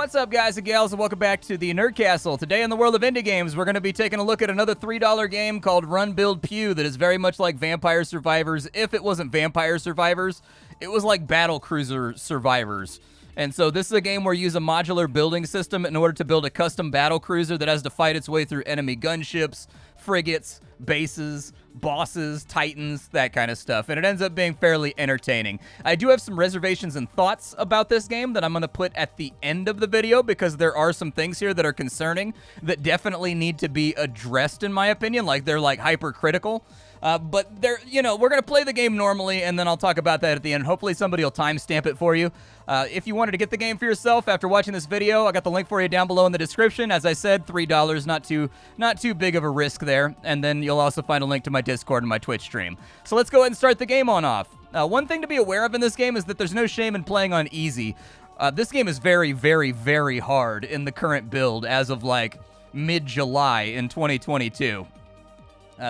What's up, guys and gals, and welcome back to the Nerd Castle. Today in the world of indie games, we're going to be taking a look at another $3 game called Run Build Pew that is very much like Vampire Survivors. If it wasn't Vampire Survivors, it was like Battlecruiser Survivors. And so this is a game where you use a modular building system in order to build a custom battlecruiser that has to fight its way through enemy gunships, frigates, bases, bosses, titans, that kind of stuff. And it ends up being fairly entertaining. I do have some reservations and thoughts about this game that I'm going to put at the end of the video because there are some things here that are concerning that definitely need to be addressed in my opinion. Like they're like hypercritical. But they're, we're going to play the game normally, and then I'll talk about that at the end. Hopefully somebody will timestamp it for you. If you wanted to get the game for yourself after watching this video, I got the link for you down below in the description. As I said, $3, not too big of a risk there. And then you'll also find a link to my Discord and my Twitch stream. So let's go ahead and start the game on off. One thing to be aware of in this game is that there's no shame in playing on easy. This game is very, very, very hard in the current build as of like mid-July in 2022.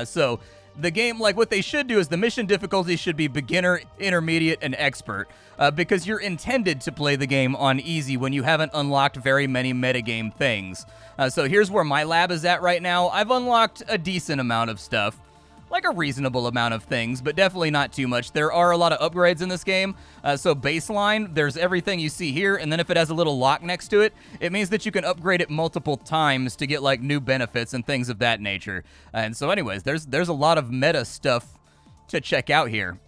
So the game, like what they should do is the mission difficulty should be beginner, intermediate, and expert, because you're intended to play the game on easy when you haven't unlocked very many metagame things. So here's where my lab is at right now. I've unlocked a decent amount of stuff, like a reasonable amount of things, but definitely not too much. There are a lot of upgrades in this game. So baseline, there's everything you see here, and then if it has a little lock next to it, it means that you can upgrade it multiple times to get like new benefits and things of that nature. And so anyways, there's a lot of meta stuff to check out here.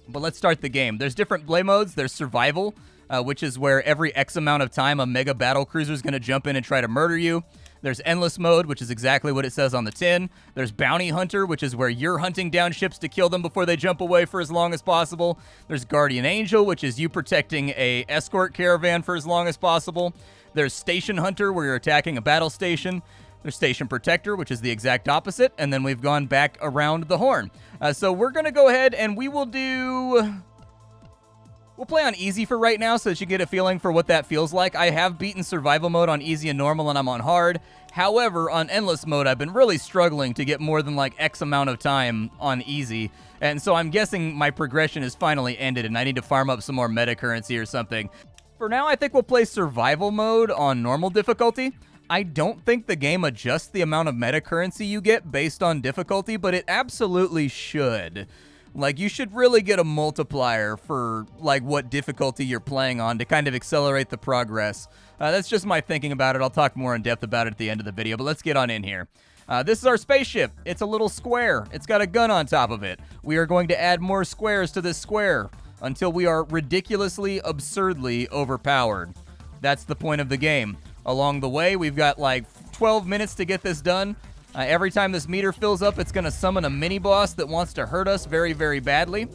But let's start the game. There's different play modes. There's survival, which is where every X amount of time a mega battlecruiser is going to jump in and try to murder you. There's endless mode, which is exactly what it says on the tin. There's bounty hunter, which is where you're hunting down ships to kill them before they jump away for as long as possible. There's guardian angel, which is you protecting a escort caravan for as long as possible. There's station hunter, where you're attacking a battle station. There's station protector, which is the exact opposite. And then we've gone back around the horn. So we're going to go ahead and we'll play on easy for right now so that you get a feeling for what that feels like. I have beaten survival mode on easy and normal, and I'm on hard. However, on endless mode, I've been really struggling to get more than like X amount of time on easy. And so I'm guessing my progression is finally ended, and I need to farm up some more meta currency or something. For now, I think we'll play survival mode on normal difficulty. I don't think the game adjusts the amount of meta currency you get based on difficulty, but it absolutely should. Like, you should really get a multiplier for, like, what difficulty you're playing on to kind of accelerate the progress. That's just my thinking about it. I'll talk more in depth about it at the end of the video, but let's get on in here. This is our spaceship. It's a little square. It's got a gun on top of it. We are going to add more squares to this square until we are ridiculously, absurdly overpowered. That's the point of the game. Along the way, we've got, like, 12 minutes to get this done. Every time this meter fills up, it's going to summon a mini-boss that wants to hurt us very, very badly.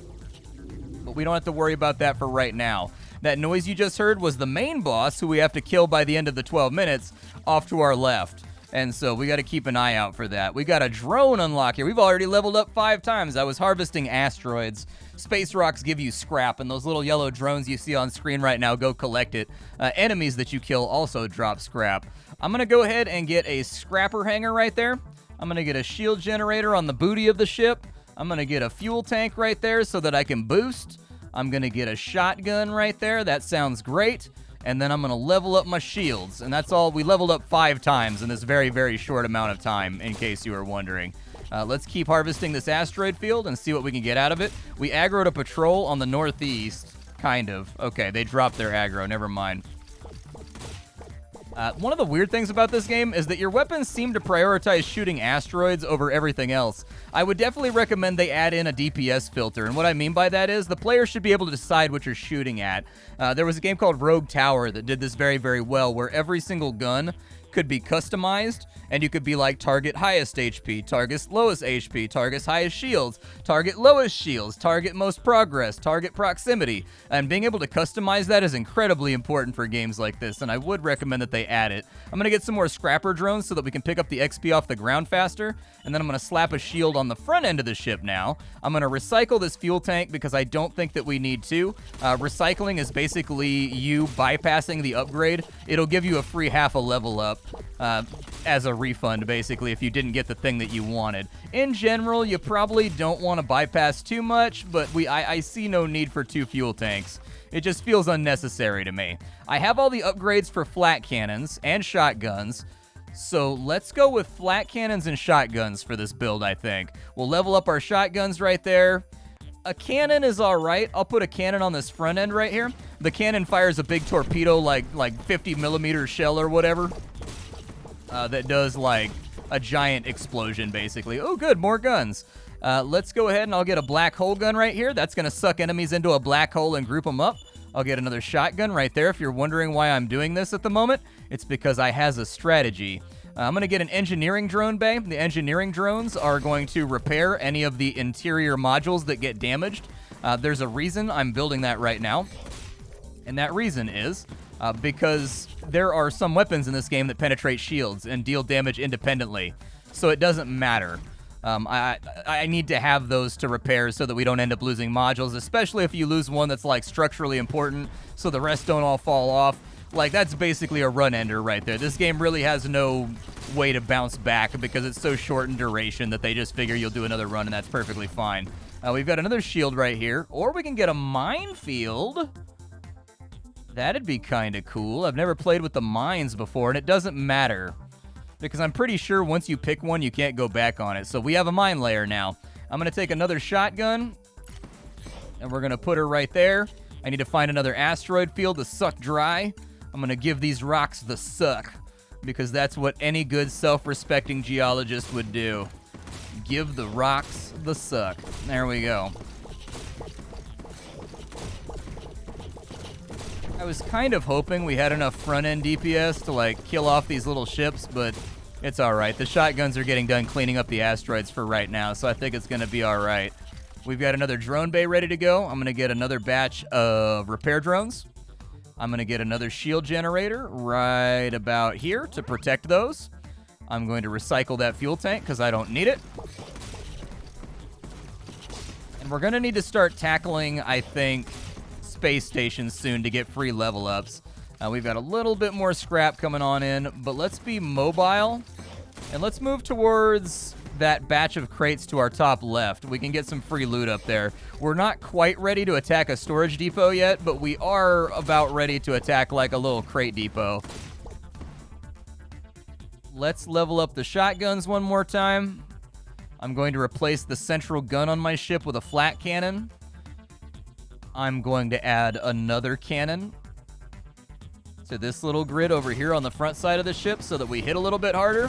But we don't have to worry about that for right now. That noise you just heard was the main boss, who we have to kill by the end of the 12 minutes, off to our left. And so we got to keep an eye out for that. We got a drone unlock here. We've already leveled up 5 times. I was harvesting asteroids. Space rocks give you scrap, and those little yellow drones you see on screen right now, go collect it. Enemies that you kill also drop scrap. I'm going to go ahead and get a scrapper hanger right there. I'm going to get a shield generator on the booty of the ship. I'm going to get a fuel tank right there so that I can boost. I'm going to get a shotgun right there. That sounds great. And then I'm going to level up my shields. And that's all. We leveled up 5 times in this very, very short amount of time, in case you were wondering. Let's keep harvesting this asteroid field and see what we can get out of it. We aggroed a patrol on the northeast. Kind of. Okay, they dropped their aggro. Never mind. One of the weird things about this game is that your weapons seem to prioritize shooting asteroids over everything else. I would definitely recommend they add in a DPS filter, and what I mean by that is the player should be able to decide what you're shooting at. There was a game called Rogue Tower that did this very, very well, where every single gun could be customized, and you could be like target highest HP, target lowest HP, target highest shields, target lowest shields, target most progress, target proximity. And being able to customize that is incredibly important for games like this, and I would recommend that they add it. I'm going to get some more scrapper drones so that we can pick up the XP off the ground faster, and then I'm going to slap a shield on the front end of the ship now. I'm going to recycle this fuel tank because I don't think that we need to. Recycling is basically you bypassing the upgrade. It'll give you a free half a level up as a refund, basically, if you didn't get the thing that you wanted. In general, you probably don't want to bypass too much, but I see no need for 2 fuel tanks. It just feels unnecessary to me. I have all the upgrades for flat cannons and shotguns, so let's go with flat cannons and shotguns for this build, I think. We'll level up our shotguns right there. A cannon is all right. I'll put a cannon on this front end right here. The cannon fires a big torpedo, like 50 millimeter shell or whatever, that does like a giant explosion, basically. Oh, good, more guns. Let's go ahead and I'll get a black hole gun right here. That's going to suck enemies into a black hole and group them up. I'll get another shotgun right there. If you're wondering why I'm doing this at the moment, it's because I has a strategy. I'm going to get an engineering drone bay. The engineering drones are going to repair any of the interior modules that get damaged. There's a reason I'm building that right now, and that reason is because there are some weapons in this game that penetrate shields and deal damage independently, so it doesn't matter. I need to have those to repair so that we don't end up losing modules, especially if you lose one that's like structurally important so the rest don't all fall off. Like, that's basically a run ender right there. This game really has no way to bounce back because it's so short in duration that they just figure you'll do another run and that's perfectly fine. We've got another shield right here, or we can get a minefield. That'd be kind of cool. I've never played with the mines before, and it doesn't matter because I'm pretty sure once you pick one, you can't go back on it. So we have a mine layer now. I'm going to take another shotgun, and we're going to put her right there. I need to find another asteroid field to suck dry. I'm going to give these rocks the suck because that's what any good self-respecting geologist would do. Give the rocks the suck. There we go. I was kind of hoping we had enough front-end DPS to, like, kill off these little ships, but it's all right. The shotguns are getting done cleaning up the asteroids for right now, so I think it's going to be all right. We've got another drone bay ready to go. I'm going to get another batch of repair drones. I'm going to get another shield generator right about here to protect those. I'm going to recycle that fuel tank because I don't need it. And we're going to need to start tackling, I think, space stations soon to get free level ups. We've got a little bit more scrap coming on in, but let's be mobile and let's move towards that batch of crates to our top left. We can get some free loot up there. We're not quite ready to attack a storage depot yet, but we are about ready to attack like a little crate depot. Let's level up the shotguns one more time. I'm going to replace the central gun on my ship with a flat cannon. I'm going to add another cannon to this little grid over here on the front side of the ship so that we hit a little bit harder.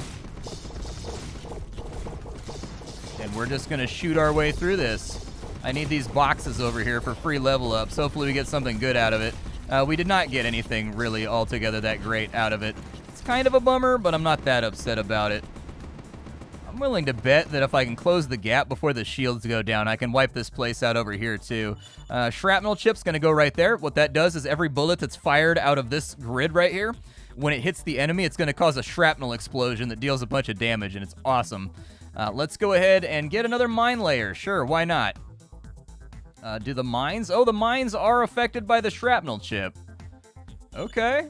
And we're just going to shoot our way through this. I need these boxes over here for free level ups. Hopefully we get something good out of it. We did not get anything really altogether that great out of it. It's kind of a bummer, but I'm not that upset about it. I'm willing to bet that if I can close the gap before the shields go down, I can wipe this place out over here too. Shrapnel chip's going to go right there. What that does is every bullet that's fired out of this grid right here, when it hits the enemy, it's going to cause a shrapnel explosion that deals a bunch of damage, and it's awesome. Let's go ahead and get another mine layer. Sure, why not? Do the mines? Oh, the mines are affected by the shrapnel chip. Okay.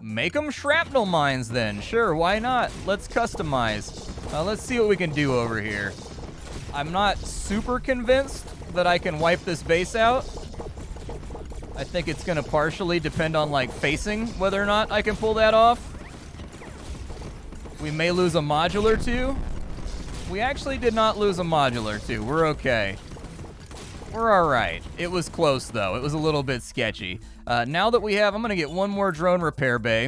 Make them shrapnel mines then. Sure, why not? Let's customize. Let's see what we can do over here. I'm not super convinced that I can wipe this base out. I think it's going to partially depend on, like, facing whether or not I can pull that off. We may lose a module or two. We actually did not lose a module or two. We're okay. We're all right. It was close, though. It was a little bit sketchy. Now that we have, I'm going to get one more drone repair bay.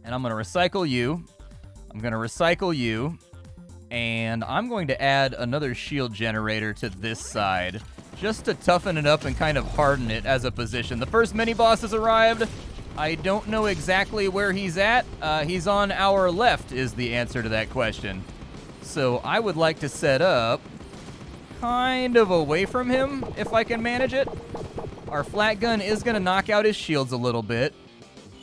And I'm going to recycle you. I'm going to recycle you. And I'm going to add another shield generator to this side, just to toughen it up and kind of harden it as a position. The first mini-boss has arrived. I don't know exactly where he's at. He's on our left is the answer to that question. So I would like to set up kind of away from him if I can manage it. Our flat gun is going to knock out his shields a little bit.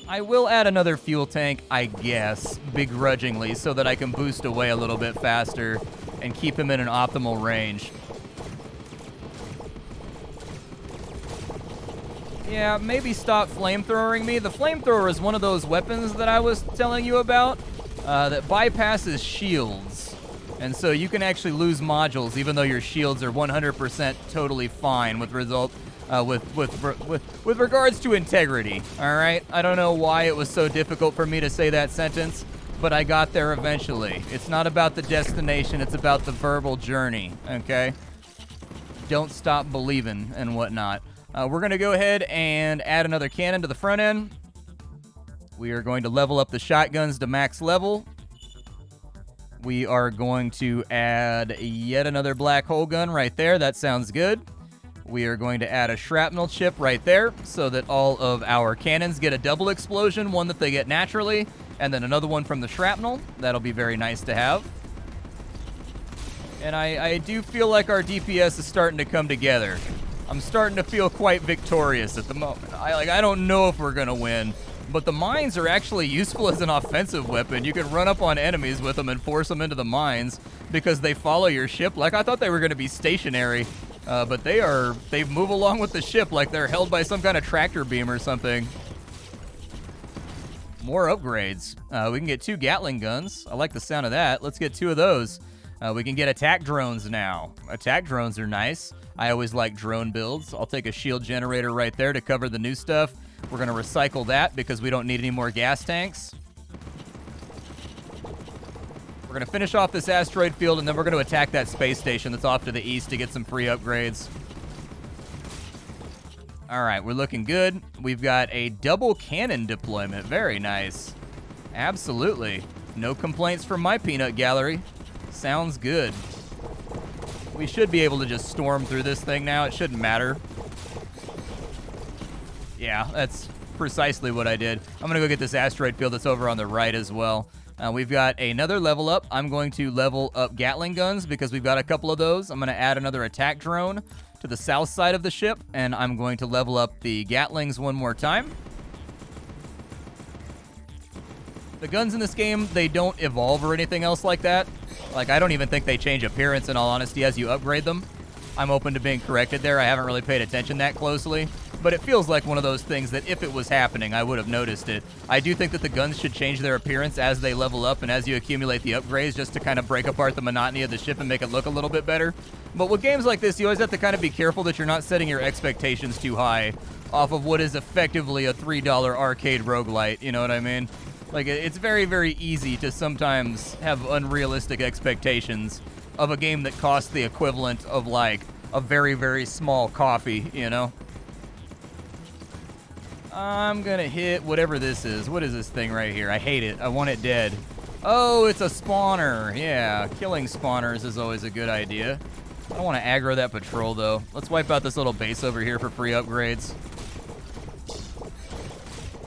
I will add another fuel tank, I guess, begrudgingly, so that I can boost away a little bit faster and keep him in an optimal range. Yeah, maybe stop flamethrowering me. The flamethrower is one of those weapons that I was telling you about that bypasses shields. And so you can actually lose modules even though your shields are 100% totally fine with with regards to integrity. All right, I don't know why it was so difficult for me to say that sentence, but I got there eventually. It's not about the destination, it's about the verbal journey, okay? Don't stop believing and whatnot. We're going to go ahead and add another cannon to the front end. We are going to level up the shotguns to max level. We are going to add yet another black hole gun right there. That sounds good. We are going to add a shrapnel chip right there so that all of our cannons get a double explosion, one that they get naturally, and then another one from the shrapnel. That'll be very nice to have. And I do feel like our DPS is starting to come together. I'm starting to feel quite victorious at the moment. I don't know if we're going to win, but the mines are actually useful as an offensive weapon. You can run up on enemies with them and force them into the mines because they follow your ship. Like, I thought they were going to be stationary, but they move along with the ship like they're held by some kind of tractor beam or something. More upgrades. We can get 2 Gatling guns. I like the sound of that. Let's get 2 of those. We can get attack drones now. Attack drones are nice. I always like drone builds. I'll take a shield generator right there to cover the new stuff. We're going to recycle that because we don't need any more gas tanks. We're going to finish off this asteroid field, and then we're going to attack that space station that's off to the east to get some free upgrades. All right, we're looking good. We've got a double cannon deployment. Very nice. Absolutely. No complaints from my peanut gallery. Sounds good. We should be able to just storm through this thing now. It shouldn't matter. Yeah, that's precisely what I did. I'm going to go get this asteroid field that's over on the right as well. We've got another level up. I'm going to level up Gatling guns because we've got a couple of those. I'm going to add another attack drone to the south side of the ship, and I'm going to level up the Gatlings one more time. The guns in this game, they don't evolve or anything else like that. Like, I don't even think they change appearance, in all honesty, as you upgrade them. I'm open to being corrected there. I haven't really paid attention that closely. But it feels like one of those things that if it was happening, I would have noticed it. I do think that the guns should change their appearance as they level up and as you accumulate the upgrades, just to kind of break apart the monotony of the ship and make it look a little bit better. But with games like this, you always have to kind of be careful that you're not setting your expectations too high off of what is effectively a $3 arcade roguelite, you know what I mean? Like, it's very, very easy to sometimes have unrealistic expectations of a game that costs the equivalent of, like, a very, very small coffee, you know? I'm gonna hit whatever this is. What is this thing right here? I hate it. I want it dead. Oh, it's a spawner. Yeah, killing spawners is always a good idea. I don't want to aggro that patrol, though. Let's wipe out this little base over here for free upgrades.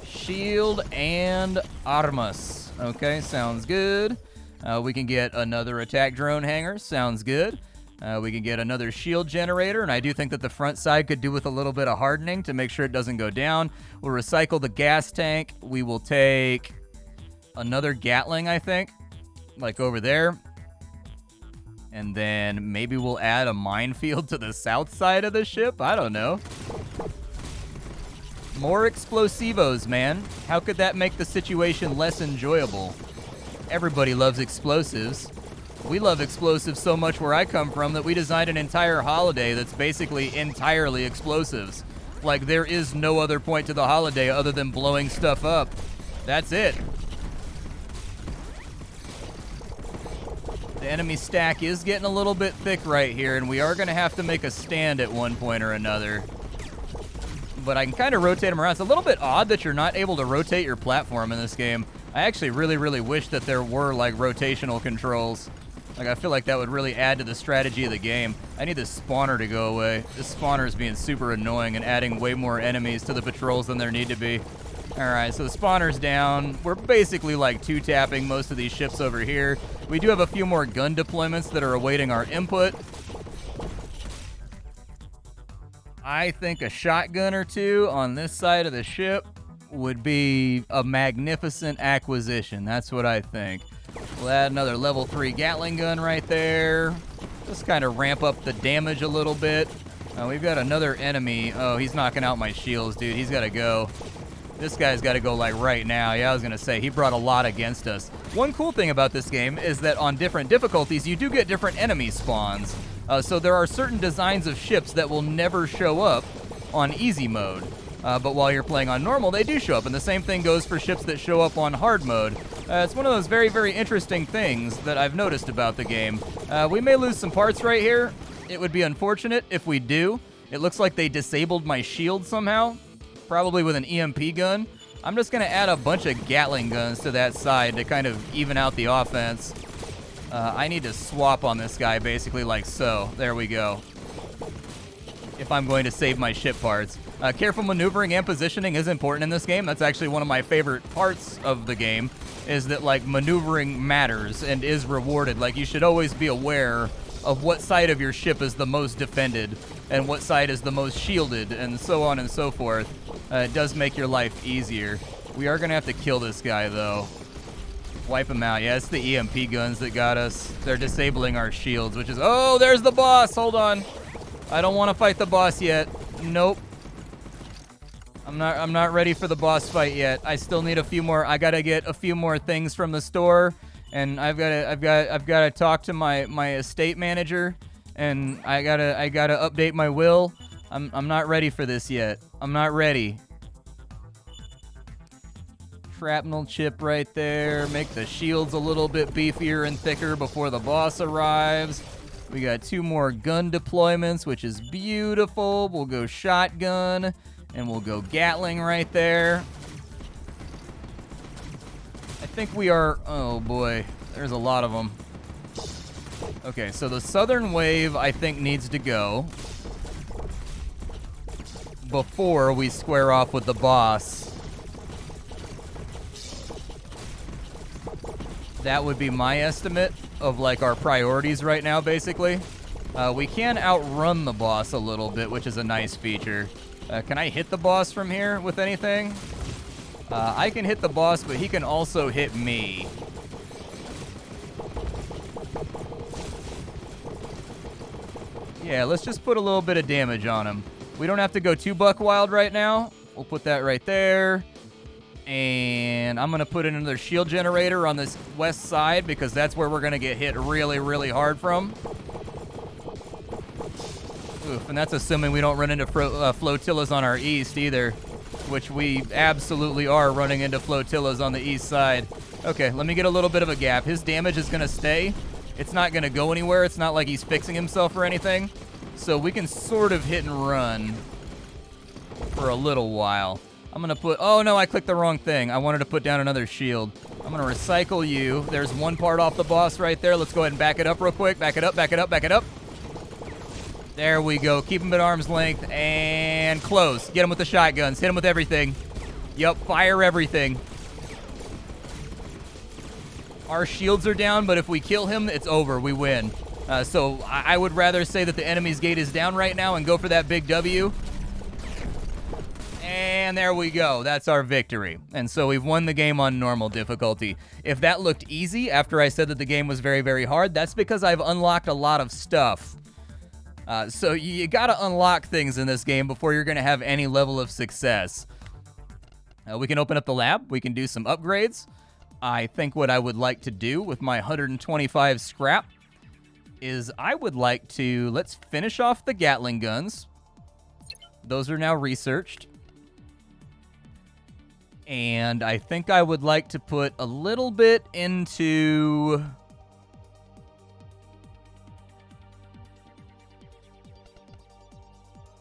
Shield and armas. Okay, sounds good. We can get another attack drone hangar. Sounds good. We can get another shield generator, and I do think that the front side could do with a little bit of hardening to make sure it doesn't go down. We'll recycle the gas tank. We will take another Gatling, I think, like over there. And then maybe we'll add a minefield to the south side of the ship. I don't know. More explosivos, man. How could that make the situation less enjoyable? Everybody loves explosives. We love explosives so much where I come from that we designed an entire holiday that's basically entirely explosives. Like, there is no other point to the holiday other than blowing stuff up. That's it. The enemy stack is getting a little bit thick right here, and we are going to have to make a stand at one point or another. But I can kind of rotate them around. It's a little bit odd that you're not able to rotate your platform in this game. I actually really, really wish that there were, like, rotational controls. Like, I feel like that would really add to the strategy of the game. I need this spawner to go away. This spawner is being super annoying and adding way more enemies to the patrols than there need to be. All right, so the spawner's down. We're basically, like, two-tapping most of these ships over here. We do have a few more gun deployments that are awaiting our input. I think a shotgun or two on this side of the ship would be a magnificent acquisition. That's what I think. We'll add another level 3 Gatling gun right there. Just kind of ramp up the damage a little bit. We've got another enemy. Oh, he's knocking out my shields, dude. He's got to go. This guy's got to go, like, right now. Yeah, I was going to say, he brought a lot against us. One cool thing about this game is that on different difficulties, you do get different enemy spawns. So there are certain designs of ships that will never show up on easy mode. But while you're playing on normal, they do show up. And the same thing goes for ships that show up on hard mode. It's one of those very, very interesting things that I've noticed about the game. We may lose some parts right here. It would be unfortunate if we do. It looks like they disabled my shield somehow, probably with an EMP gun. I'm just going to add a bunch of Gatling guns to that side to kind of even out the offense. I need to swap on this guy basically like so. There we go. If I'm going to save my ship parts. Careful maneuvering and positioning is important in this game. That's actually one of my favorite parts of the game, is that, like, maneuvering matters and is rewarded. Like, you should always be aware of what side of your ship is the most defended and what side is the most shielded and so on and so forth. It does make your life easier. We are going to have to kill this guy, though. Wipe him out. Yeah, it's the EMP guns that got us. They're disabling our shields, which is... Oh, there's the boss! Hold on. I don't want to fight the boss yet. Nope. I'm not ready for the boss fight yet. I still need a few more. I gotta get a few more things from the store, and I've gotta talk to my estate manager, and I gotta update my will. I'm not ready for this yet. I'm not ready. Shrapnel chip right there. Make the shields a little bit beefier and thicker before the boss arrives. We got 2 more gun deployments, which is beautiful. We'll go shotgun, and we'll go Gatling right there. I think we are... Oh, boy. There's a lot of them. Okay, so the southern wave, I think, needs to go before we square off with the boss. That would be my estimate of, like, our priorities right now, basically. We can outrun the boss a little bit, which is a nice feature. Can I hit the boss from here with anything? I can hit the boss, but he can also hit me. Yeah, let's just put a little bit of damage on him. We don't have to go too buck wild right now. We'll put that right there. And I'm going to put in another shield generator on this west side because that's where we're going to get hit really, really hard from. Oof, and that's assuming we don't run into flotillas on our east either, which we absolutely are running into flotillas on the east side. Okay, let me get a little bit of a gap. His damage is going to stay. It's not going to go anywhere. It's not like he's fixing himself or anything. So we can sort of hit and run for a little while. I'm going to put... Oh, no, I clicked the wrong thing. I wanted to put down another shield. I'm going to recycle you. There's one part off the boss right there. Let's go ahead and back it up real quick. Back it up, back it up, back it up. There we go. Keep him at arm's length and close. Get him with the shotguns. Hit him with everything. Yep, fire everything. Our shields are down, but if we kill him, it's over. We win. So I would rather say that the enemy's gate is down right now and go for that big W. And there we go. That's our victory. And so we've won the game on normal difficulty. If that looked easy after I said that the game was very, very hard, that's because I've unlocked a lot of stuff. So you gotta unlock things in this game before you're gonna have any level of success. We can open up the lab. We can do some upgrades. I think what I would like to do with my 125 scrap is I would like to... Let's finish off the Gatling guns. Those are now researched. And I think I would like to put a little bit into...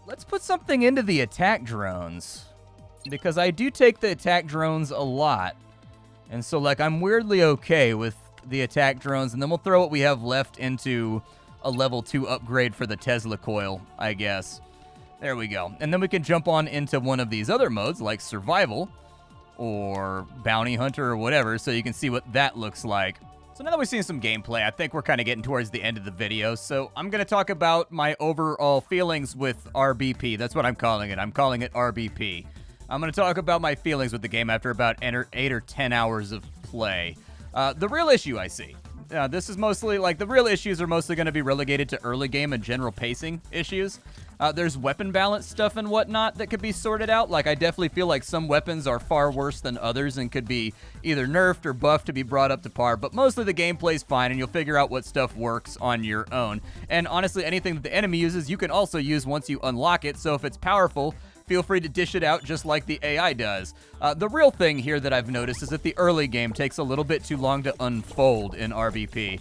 Let's put something into the attack drones. Because I do take the attack drones a lot. And so, like, I'm weirdly okay with the attack drones. And then we'll throw what we have left into a level 2 upgrade for the Tesla coil, I guess. There we go. And then we can jump on into one of these other modes, like survival or bounty hunter or whatever, so you can see what that looks like. So now that we've seen some gameplay, I think we're kind of getting towards the end of the video. So I'm going to talk about my overall feelings with RBP. That's what I'm calling it. I'm calling it RBP. I'm going to talk about my feelings with the game after about 8 or 10 hours of play. The real issue I see This is mostly, like, the real issues are mostly going to be relegated to early game and general pacing issues. There's weapon balance stuff and whatnot that could be sorted out. Like, I definitely feel like some weapons are far worse than others and could be either nerfed or buffed to be brought up to par, but mostly the gameplay's fine, and you'll figure out what stuff works on your own. And honestly, anything that the enemy uses, you can also use once you unlock it, so if it's powerful, feel free to dish it out just like the AI does. The real thing here that I've noticed is that the early game takes a little bit too long to unfold in RBP.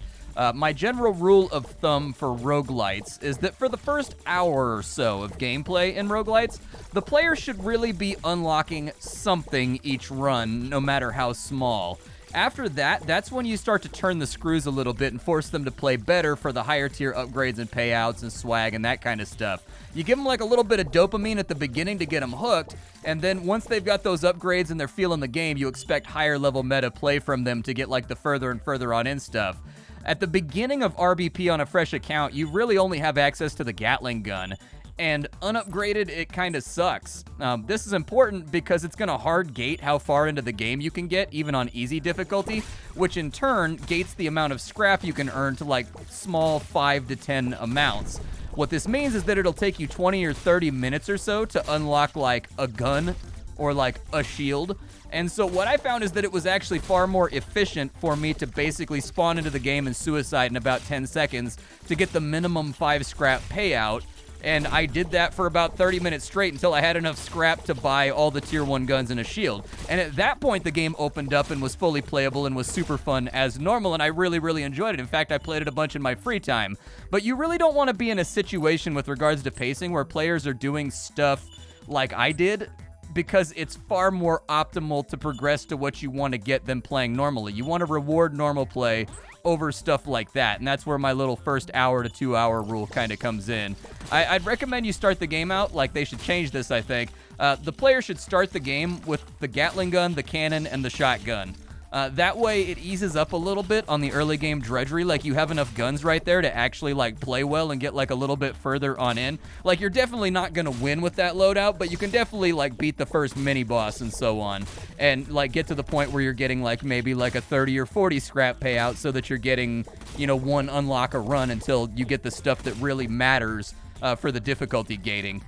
My general rule of thumb for roguelites is that for the first hour or so of gameplay in roguelites, the player should really be unlocking something each run, no matter how small. After that, that's when you start to turn the screws a little bit and force them to play better for the higher tier upgrades and payouts and swag and that kind of stuff. You give them like a little bit of dopamine at the beginning to get them hooked, and then once they've got those upgrades and they're feeling the game, you expect higher level meta play from them to get like the further and further on in stuff. At the beginning of RBP on a fresh account, you really only have access to the Gatling gun, and unupgraded, it kind of sucks. This is important because it's going to hard gate how far into the game you can get, even on easy difficulty, which in turn gates the amount of scrap you can earn to like small 5 to 10 amounts. What this means is that it'll take you 20 or 30 minutes or so to unlock like a gun or like a shield. And so what I found is that it was actually far more efficient for me to basically spawn into the game and suicide in about 10 seconds to get the minimum 5 scrap payout. And I did that for about 30 minutes straight until I had enough scrap to buy all the tier 1 guns and a shield. And at that point, the game opened up and was fully playable and was super fun as normal, and I really, really enjoyed it. In fact, I played it a bunch in my free time. But you really don't want to be in a situation with regards to pacing where players are doing stuff like I did, because it's far more optimal to progress to what you want to get than playing normally. You want to reward normal play over stuff like that, and that's where my little first hour to 2 hour rule kind of comes in. I'd recommend you start the game out, like they should change this, I think. The player should start the game with the Gatling gun, the cannon, and the shotgun. That way it eases up a little bit on the early game drudgery. Like, you have enough guns right there to actually like play well and get like a little bit further on in. Like, you're definitely not gonna win with that loadout, but you can definitely like beat the first mini boss and so on, and like get to the point where you're getting like maybe like a 30 or 40 scrap payout, so that you're getting, you know, one unlock a run until you get the stuff that really matters for the difficulty gating.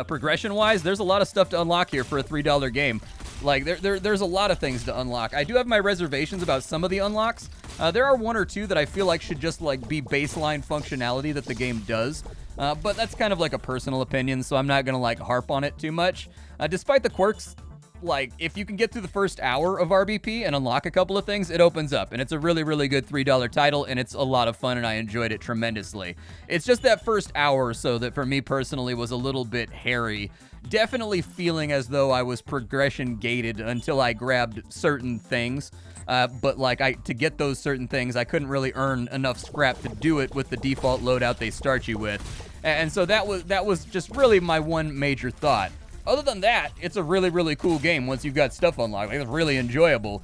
Progression wise, there's a lot of stuff to unlock here for a $3 game. Like, there's a lot of things to unlock. I do have my reservations about some of the unlocks. There are 1 or 2 that I feel like should just like be baseline functionality that the game does. But that's kind of like a personal opinion, so I'm not gonna like harp on it too much. Despite the quirks, like, if you can get through the first hour of RBP and unlock a couple of things, it opens up, and it's a really, really good $3 title, and it's a lot of fun, and I enjoyed it tremendously. It's just that first hour or so that for me personally was a little bit hairy. Definitely feeling as though I was progression gated until I grabbed certain things. But like, to get those certain things, I couldn't really earn enough scrap to do it with the default loadout they start you with. And so that was just really my one major thought. Other than that, it's a really, really cool game once you've got stuff unlocked. It's really enjoyable.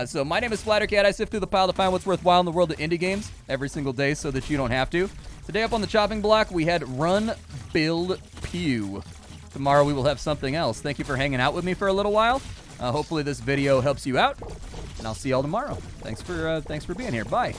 So my name is Splattercat. I sift through the pile to find what's worthwhile in the world of indie games every single day so that you don't have to. Today up on the chopping block, we had Run Build Pew. Tomorrow we will have something else. Thank you for hanging out with me for a little while. Hopefully this video helps you out, and I'll see y'all tomorrow. Thanks for being here. Bye.